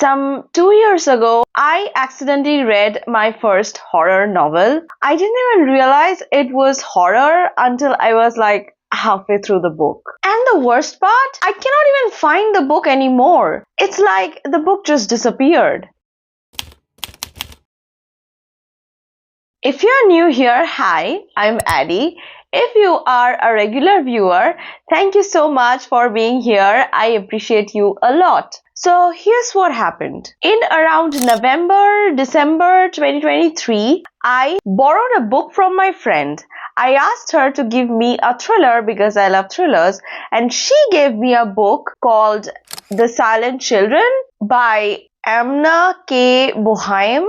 Some 2 years ago, I accidentally read my first horror novel. I didn't even realize it was horror until I was like halfway through the book. And the worst part, I cannot even find the book anymore. It's like the book just disappeared. If you're new here, hi, I'm Addie. If you are a regular viewer, thank you so much for being here. I appreciate you a lot. So here's what happened. In around November, December 2023, I borrowed a book from my friend. I asked her to give me a thriller because I love thrillers, and she gave me a book called The Silent Children by Amna K. Bohem.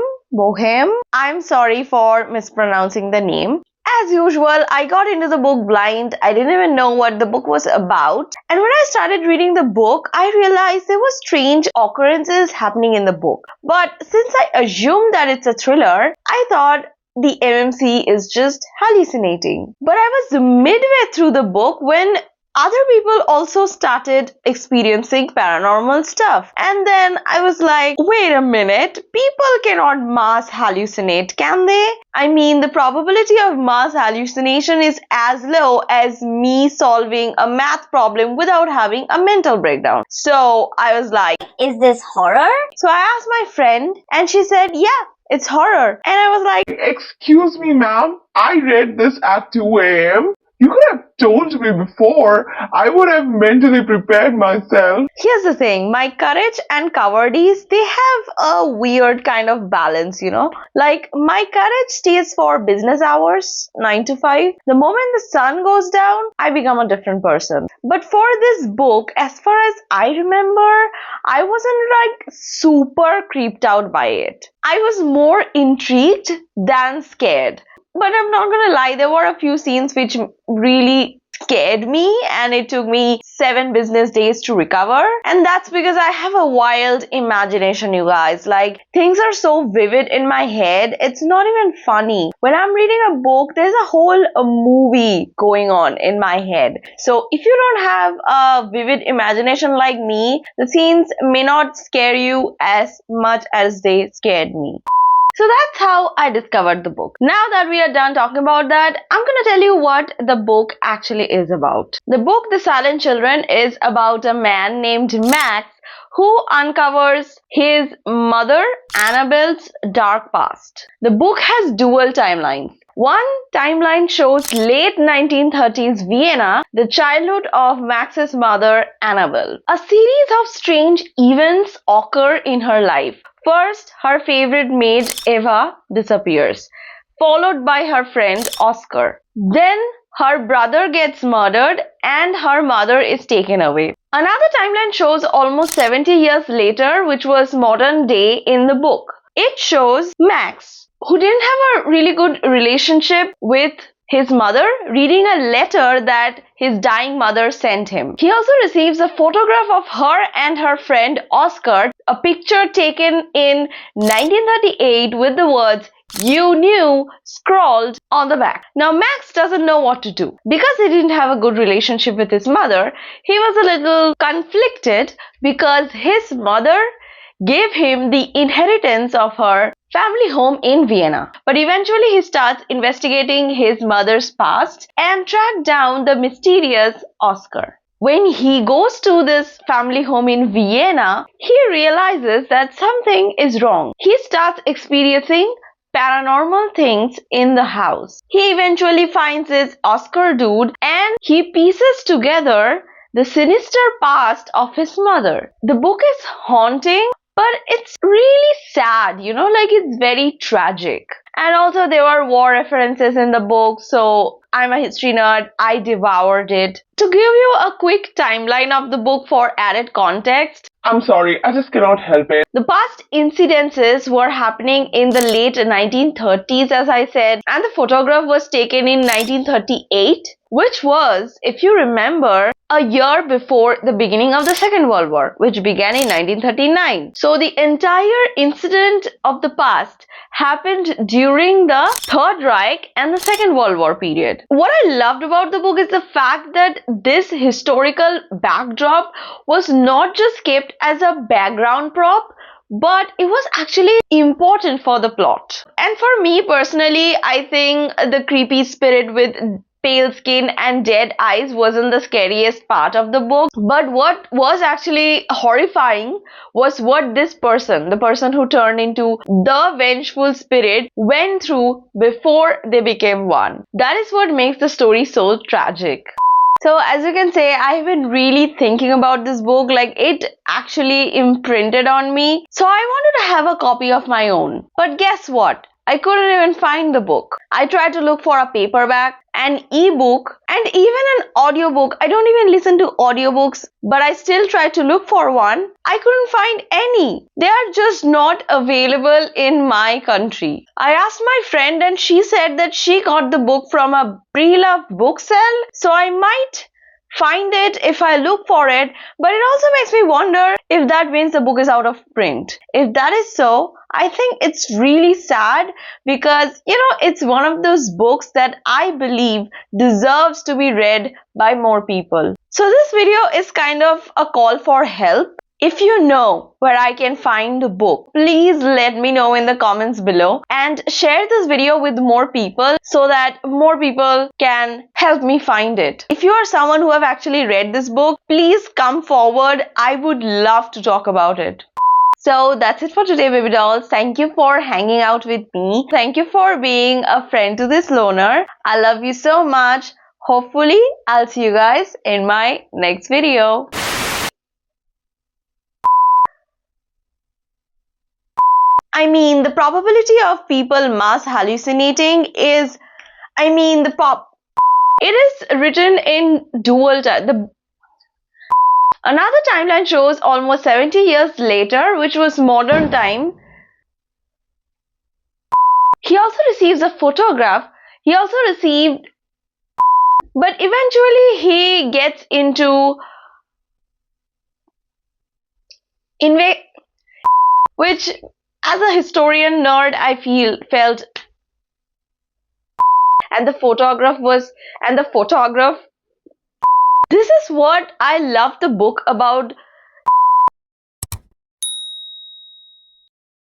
I'm sorry for mispronouncing the name. As usual, I got into the book blind. I didn't even know what the book was about. And when I started reading the book, I realized there were strange occurrences happening in the book. But since I assumed that it's a thriller, I thought the MMC is just hallucinating. But I was midway through the book when other people also started experiencing paranormal stuff. And then I was like, wait a minute, people cannot mass hallucinate, can they? I mean, the probability of mass hallucination is as low as me solving a math problem without having a mental breakdown. So I was like, is this horror? So I asked my friend and she said, yeah, it's horror. And I was like, excuse me, ma'am, I read this at 2 a.m. You could have told me before. I would have mentally prepared myself. Here's the thing, my courage and cowardice, they have a weird kind of balance, you know. Like, my courage stays for business hours, 9 to 5. The moment the sun goes down, I become a different person. But for this book, as far as I remember, I wasn't like super creeped out by it. I was more intrigued than scared. But I'm not gonna lie, there were a few scenes which really scared me, and it took me 7 business days to recover. And that's because I have a wild imagination, you guys. Like, things are so vivid in my head, it's not even funny. When I'm reading a book, there's a whole movie going on in my head. So if you don't have a vivid imagination like me, the scenes may not scare you as much as they scared me. So that's how I discovered the book. Now that we are done talking about that, I'm gonna tell you what the book actually is about. The book The Silent Children is about a man named Max who uncovers his mother Annabelle's dark past. The book has dual timelines. One timeline shows late 1930s Vienna, the childhood of Max's mother Annabelle. A series of strange events occur in her life. First, her favorite maid Eva disappears, followed by her friend Oscar. Then, her brother gets murdered and her mother is taken away. Another timeline shows almost 70 years later, which was modern day in the book. It shows Max, who didn't have a really good relationship with his mother, reading a letter that his dying mother sent him. He also receives a photograph of her and her friend Oscar, a picture taken in 1938 with the words, "You knew," scrawled on the back. Now Max doesn't know what to do. Because he didn't have a good relationship with his mother, he was a little conflicted because his mother gave him the inheritance of her family home in Vienna. But eventually he starts investigating his mother's past and track down the mysterious Oscar. When he goes to this family home in Vienna, he realizes that something is wrong. He starts experiencing paranormal things in the house. He eventually finds his Oscar dude and he pieces together the sinister past of his mother. The book is haunting, but it's really sad, you know, like it's very tragic. And also there were war references in the book, so I'm a history nerd, I devoured it. To give you a quick timeline of the book for added context, I'm sorry, I just cannot help it. the past incidences were happening in the late 1930s, as I said, and the photograph was taken in 1938, which was, if you remember, a year before the beginning of the Second World War, which began in 1939. So the entire incident of the past happened during the Third Reich and the Second World War period. What I loved about the book is the fact that this historical backdrop was not just kept as a background prop, but it was actually important for the plot. And for me personally, I think the creepy spirit with pale skin and dead eyes wasn't the scariest part of the book, but what was actually horrifying was what this person, the person who turned into the vengeful spirit, went through before they became one. That is what makes the story so tragic. So as you can say, I've been really thinking about this book, like it actually imprinted on me. So I wanted to have a copy of my own. But guess what? I couldn't even find the book. I tried to look for a paperback, an ebook, and even an audiobook. I don't even listen to audiobooks, but I still tried to look for one. I couldn't find any. They are just not available in my country. I asked my friend and she said that she got the book from a pre-loved book sale, so I might find it if I look for it, but it also makes me wonder if that means the book is out of print. If that is so, I think it's really sad because it's one of those books that I believe deserves to be read by more people. So this video is kind of a call for help. If you know where I can find the book, please let me know in the comments below and share this video with more people so that more people can help me find it. If you are someone who have actually read this book, please come forward. I would love to talk about it. So that's it for today, baby dolls. Thank you for hanging out with me. Thank you for being a friend to this loner. I love you so much. Hopefully, I'll see you guys in my next video. I mean, the probability of people mass hallucinating is, it is written in dual time. Another timeline shows almost 70 years later, which was modern time. He also receives a photograph. He also received, but eventually he gets into which as a historian nerd I felt, and the photograph, this is what I love the book about